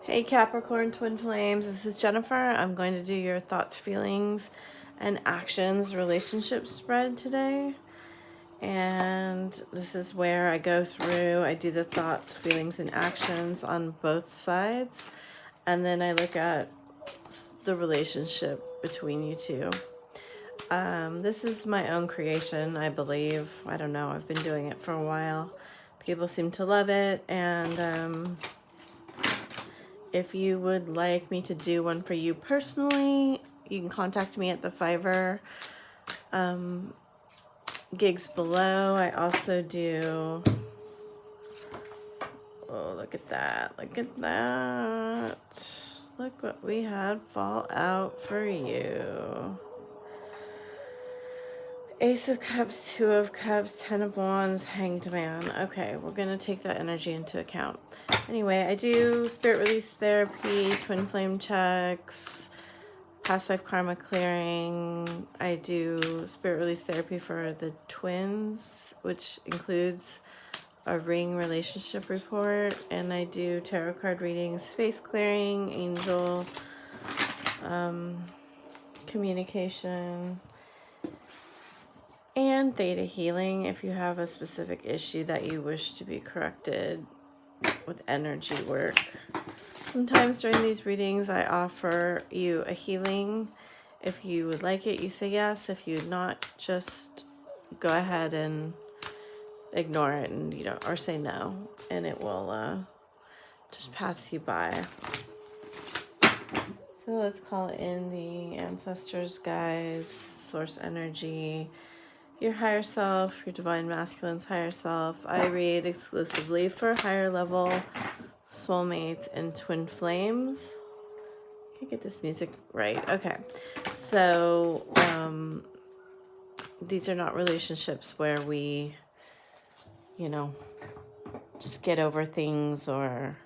Hey Capricorn Twin Flames, this is Jennifer. I'm going to do your thoughts, feelings, and actions relationship spread today. And this is where I go through, I do the thoughts, feelings, and actions on both sides. And then I look at the relationship between you two. This is my own creation, I believe. I don't know, I've been doing it for a while. People seem to love it, and if you would like me to do one for you personally, you can contact me at the Fiverr gigs below. I also do, oh, look at that. Look at that. Look what we had fall out for you. Ace of Cups, Two of Cups, Ten of Wands, Hanged Man. Okay, we're going to take that energy into account. Anyway, I do spirit release therapy, twin flame checks, past life karma clearing. I do spirit release therapy for the twins, which includes a ring relationship report. And I do tarot card readings, space clearing, angel communication, and theta healing if you have a specific issue that you wish to be corrected with energy work. Sometimes during these readings I offer you a healing. If you would like it, you say yes. If you'd not, just go ahead and ignore it, and or say no, and it will just pass you by. So let's call in the ancestors, guides, source energy, your higher self, your divine masculine's higher self. I read exclusively for higher level soulmates and twin flames. Can't get this music right. Okay, so these are not relationships where we, just get over things or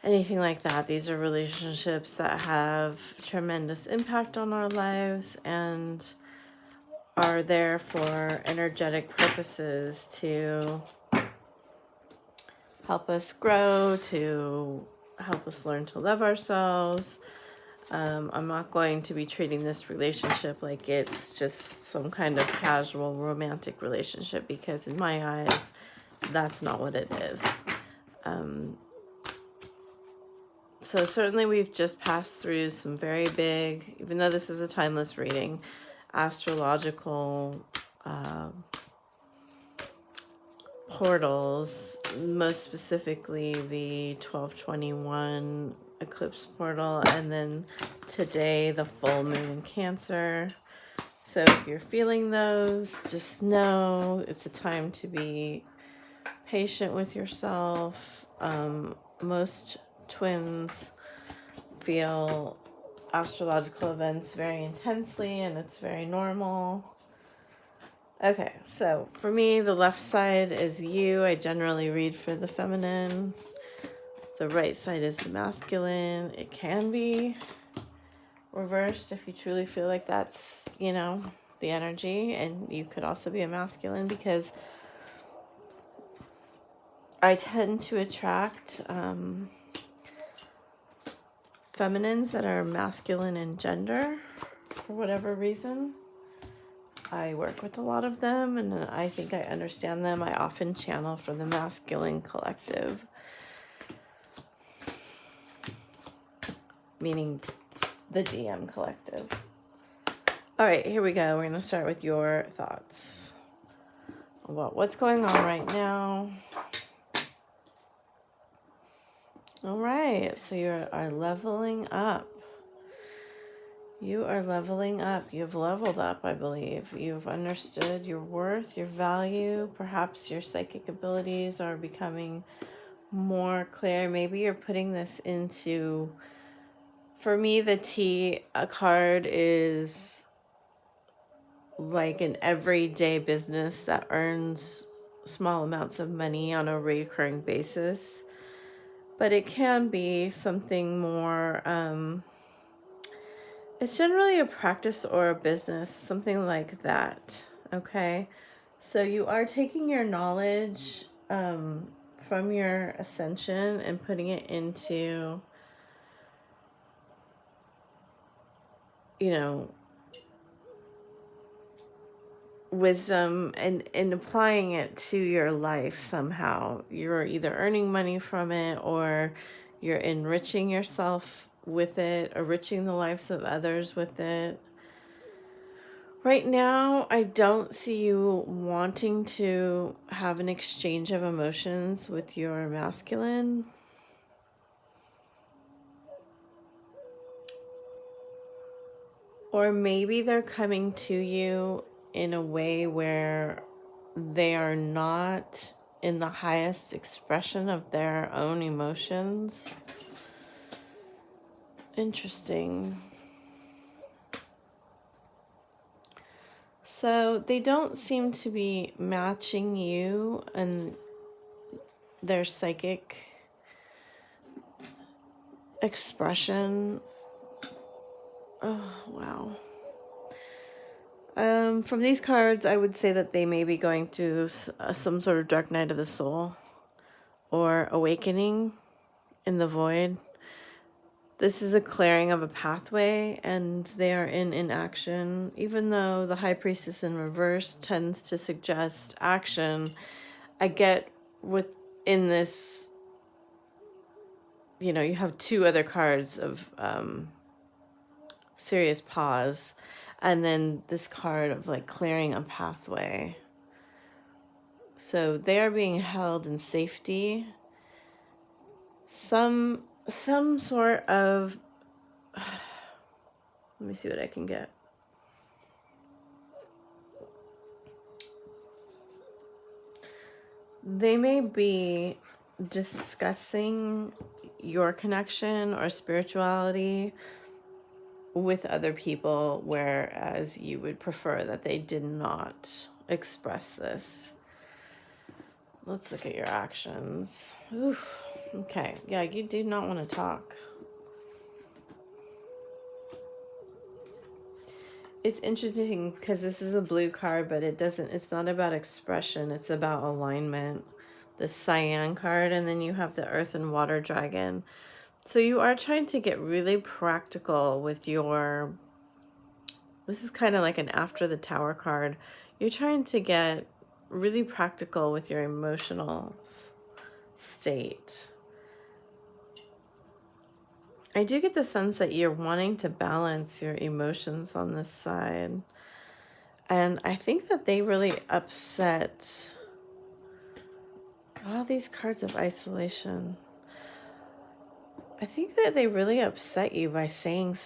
anything like that. These are relationships that have tremendous impact on our lives and are there for energetic purposes to help us grow, to help us learn to love ourselves. I'm not going to be treating this relationship like it's just some kind of casual romantic relationship, because in my eyes, that's not what it is. So certainly we've just passed through some very big, even though this is a timeless reading, astrological portals, most specifically the 1221 eclipse portal, and then today the full moon in Cancer. So if you're feeling those, just know it's a time to be patient with yourself. Most twins feel astrological events very intensely, and it's very normal. Okay, so for me, the left side is you. I generally read for the feminine. The right side is the masculine. It can be reversed if you truly feel like that's, the energy. And you could also be a masculine, because I tend to attract feminines that are masculine in gender for whatever reason. I work with a lot of them, and I think I understand them. I often channel for the masculine collective, meaning the DM collective. All right, here we go. We're going to start with your thoughts about what's going on right now. All right, so you are leveling up. You are leveling up. You've leveled up, I believe. You've understood your worth, your value. Perhaps your psychic abilities are becoming more clear. Maybe you're putting this into, for me, the T card is like an everyday business that earns small amounts of money on a recurring basis. But it can be something more, it's generally a practice or a business, something like that, okay? So you are taking your knowledge from your ascension and putting it into, you know, wisdom and applying it to your life somehow. You're either earning money from it, or you're enriching yourself with it, enriching the lives of others with it. Right now, I don't see you wanting to have an exchange of emotions with your masculine. Or maybe they're coming to you in a way where they are not in the highest expression of their own emotions. Interesting. So they don't seem to be matching you and their psychic expression. Oh, wow. From these cards, I would say that they may be going through some sort of dark night of the soul or awakening in the void. This is a clearing of a pathway, and they are in inaction. Even though the High Priestess in reverse tends to suggest action, I get within this, you know, you have two other cards of serious pause, and then this card of like clearing a pathway. So they are being held in safety. Some sort of, let me see what I can get. They may be discussing your connection or spirituality with other people, whereas you would prefer that they did not express this. Let's look at your actions. Oof. Okay, yeah, you do not want to talk. It's interesting because this is a blue card, but it's not about expression, it's about alignment. The cyan card, and then you have the earth and water dragon. So you are trying to get really practical with your, this is kind of like an after the tower card. You're trying to get really practical with your emotional state. I do get the sense that you're wanting to balance your emotions on this side. And I think that they really upset all these cards of isolation. I think that they really upset you by saying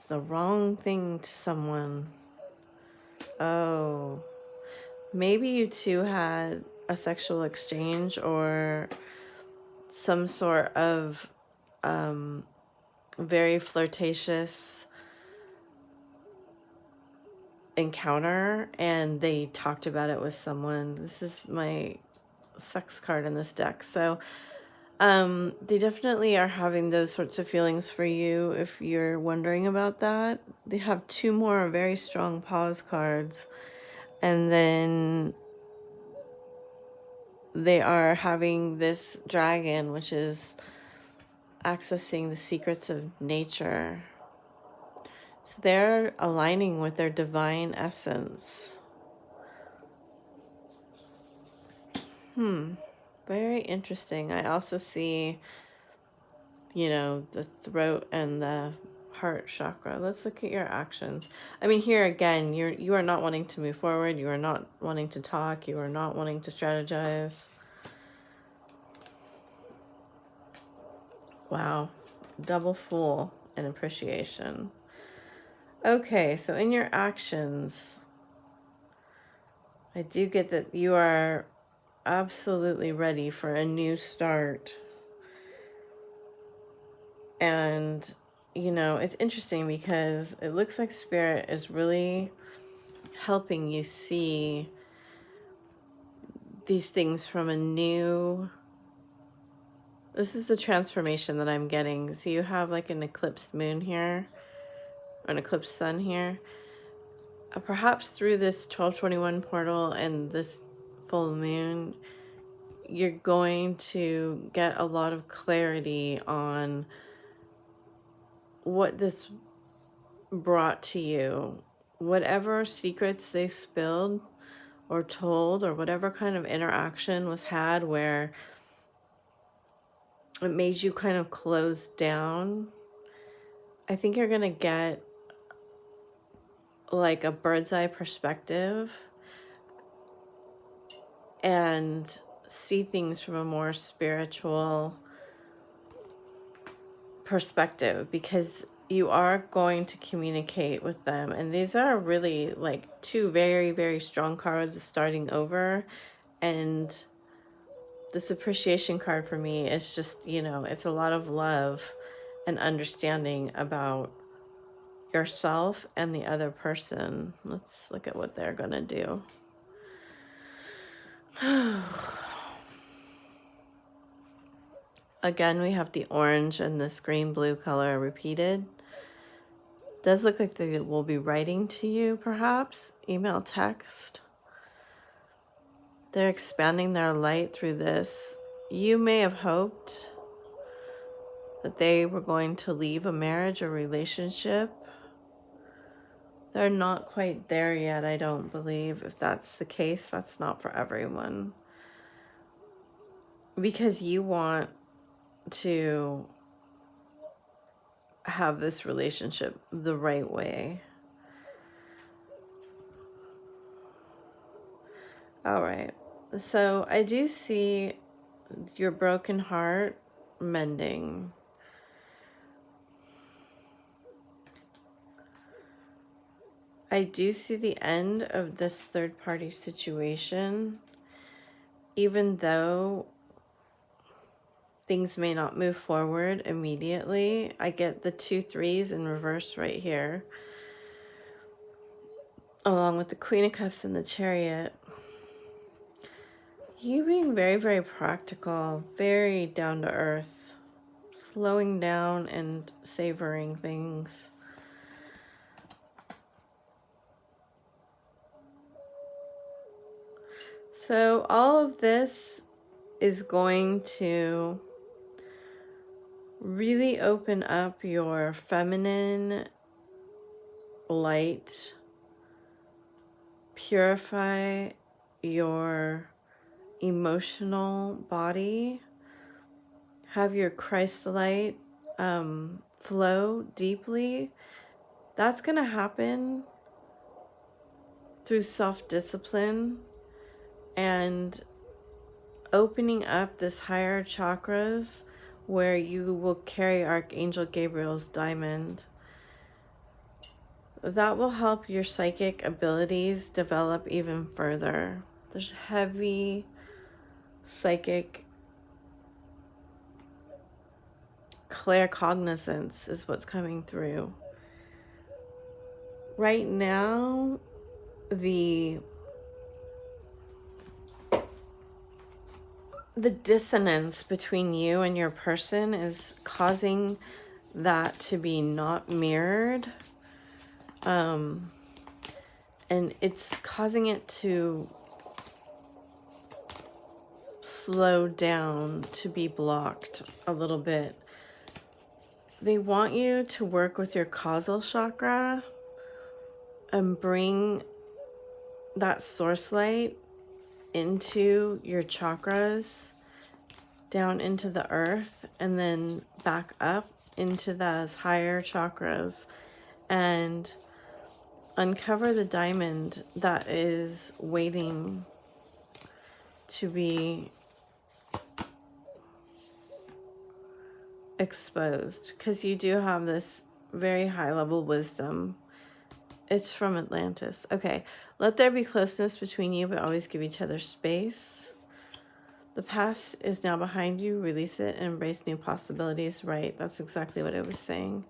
the wrong thing to someone. Oh, maybe you two had a sexual exchange or some sort of very flirtatious encounter, and they talked about it with someone. This is my sex card in this deck. So they definitely are having those sorts of feelings for you if you're wondering about that. They have two more very strong pause cards, and then they are having this dragon, which is accessing the secrets of nature. So they're aligning with their divine essence. Very interesting. I also see, you know, the throat and the heart chakra. Let's look at your actions. I mean, here again, you are not wanting to move forward. You are not wanting to talk. You are not wanting to strategize. Wow. Double Fool and appreciation. Okay, so in your actions, I do get that you are absolutely ready for a new start. And, you know, it's interesting because it looks like Spirit is really helping you see these things from a new, this is the transformation that I'm getting. So you have like an eclipsed moon here, or an eclipsed sun here. Perhaps through this 1221 portal and this full moon, you're going to get a lot of clarity on what this brought to you. Whatever secrets they spilled or told, or whatever kind of interaction was had where it made you kind of close down, I think you're going to get like a bird's eye perspective and see things from a more spiritual perspective, because you are going to communicate with them. And these are really like two very, very strong cards starting over. And this appreciation card for me is just, you know, it's a lot of love and understanding about yourself and the other person. Let's look at what they're gonna do. Again, we have the orange and this green blue color repeated. Does look like they will be writing to you, perhaps email, text. They're expanding their light through this. You may have hoped that they were going to leave a marriage or relationship. They're not quite there yet, I don't believe. If that's the case, that's not for everyone. Because you want to have this relationship the right way. All right. So I do see your broken heart mending. I do see the end of this third-party situation, even though things may not move forward immediately. I get the 2 3s in reverse right here, along with the Queen of Cups and the Chariot. You being very, very practical, very down to earth, slowing down and savoring things. So all of this is going to really open up your feminine light, purify your emotional body, have your Christ light flow deeply. That's going to happen through self-discipline and opening up this higher chakras, where you will carry Archangel Gabriel's diamond. That will help your psychic abilities develop even further. There's heavy psychic claircognizance is what's coming through. Right now, the dissonance between you and your person is causing that to be not mirrored. And it's causing it to slow down, to be blocked a little bit. They want you to work with your causal chakra and bring that source light into your chakras, down into the earth, and then back up into those higher chakras, and uncover the diamond that is waiting to be exposed, because you do have this very high level wisdom. It's from Atlantis. Okay, let there be closeness between you, but always give each other space. The past is now behind you. Release it and embrace new possibilities. Right, that's exactly what I was saying.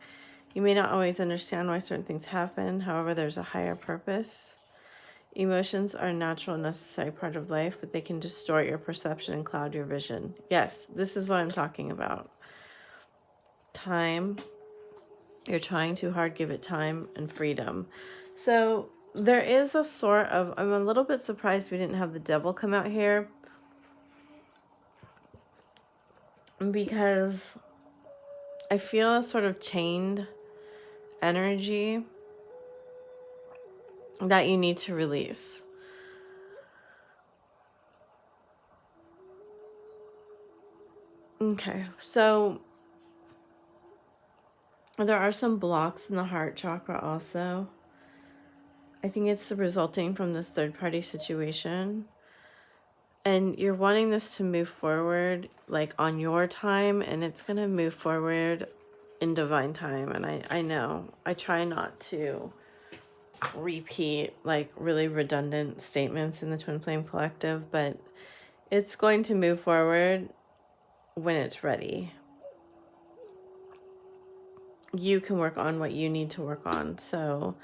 You may not always understand why certain things happen. However, there's a higher purpose. Emotions are a natural and necessary part of life, but they can distort your perception and cloud your vision. Yes, this is what I'm talking about. Time. You're trying too hard, give it time and freedom. So there is a sort of, I'm a little bit surprised we didn't have the devil come out here. because I feel a sort of chained energy that you need to release. Okay, so there are some blocks in the heart chakra also. I think it's resulting from this third-party situation. And you're wanting this to move forward like on your time, and it's going to move forward in divine time. And I know I try not to repeat like really redundant statements in the Twin Flame Collective, but it's going to move forward when it's ready. You can work on what you need to work on. So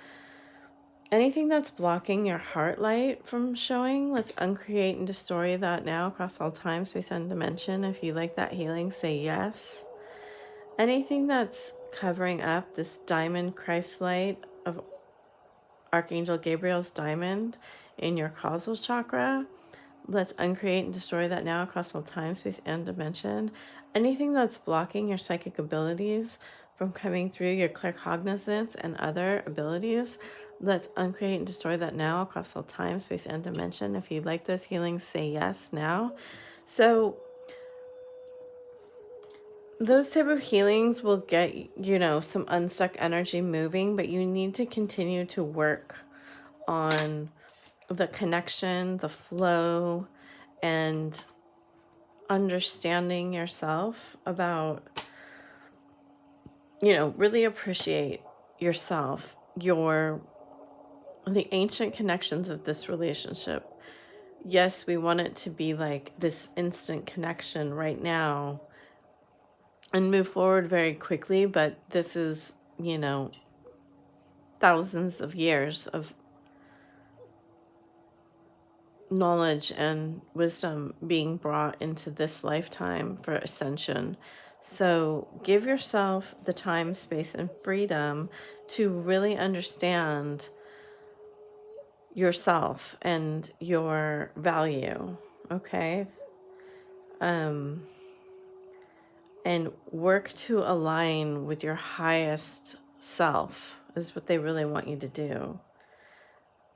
anything that's blocking your heart light from showing, let's uncreate and destroy that now across all time, space, and dimension. If you like that healing, say yes. Anything that's covering up this diamond Christ light of Archangel Gabriel's diamond in your causal chakra, let's uncreate and destroy that now across all time, space, and dimension. Anything that's blocking your psychic abilities from coming through, your claircognizance and other abilities, let's uncreate and destroy that now across all time, space, and dimension. If you like those healings, say yes now. So those type of healings will get, you know, some unstuck energy moving, but you need to continue to work on the connection, the flow, and understanding yourself about, you know, really appreciate yourself, the ancient connections of this relationship. Yes, we want it to be like this instant connection right now and move forward very quickly, but this is, you know, thousands of years of knowledge and wisdom being brought into this lifetime for ascension. So give yourself the time, space, and freedom to really understand yourself and your value, okay? And work to align with your highest self is what they really want you to do.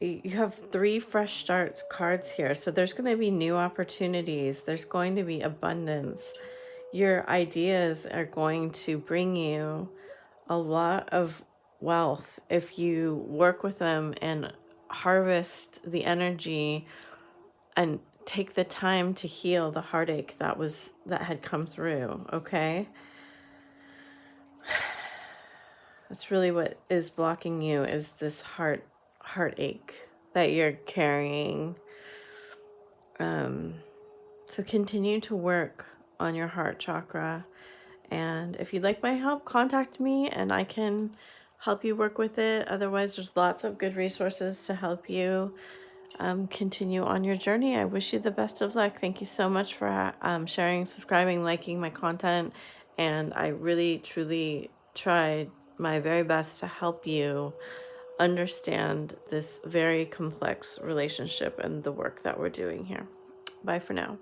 You have 3 fresh starts cards here, so there's going to be new opportunities. There's going to be abundance. Your ideas are going to bring you a lot of wealth if you work with them and harvest the energy and take the time to heal the heartache that had come through, okay? That's really what is blocking you, is this heartache that you're carrying. So continue to work on your heart chakra. And if you'd like my help, contact me and I can help you work with it. Otherwise, there's lots of good resources to help you continue on your journey. I wish you the best of luck. Thank you so much for sharing, subscribing, liking my content. And I really, truly tried my very best to help you understand this very complex relationship and the work that we're doing here. Bye for now.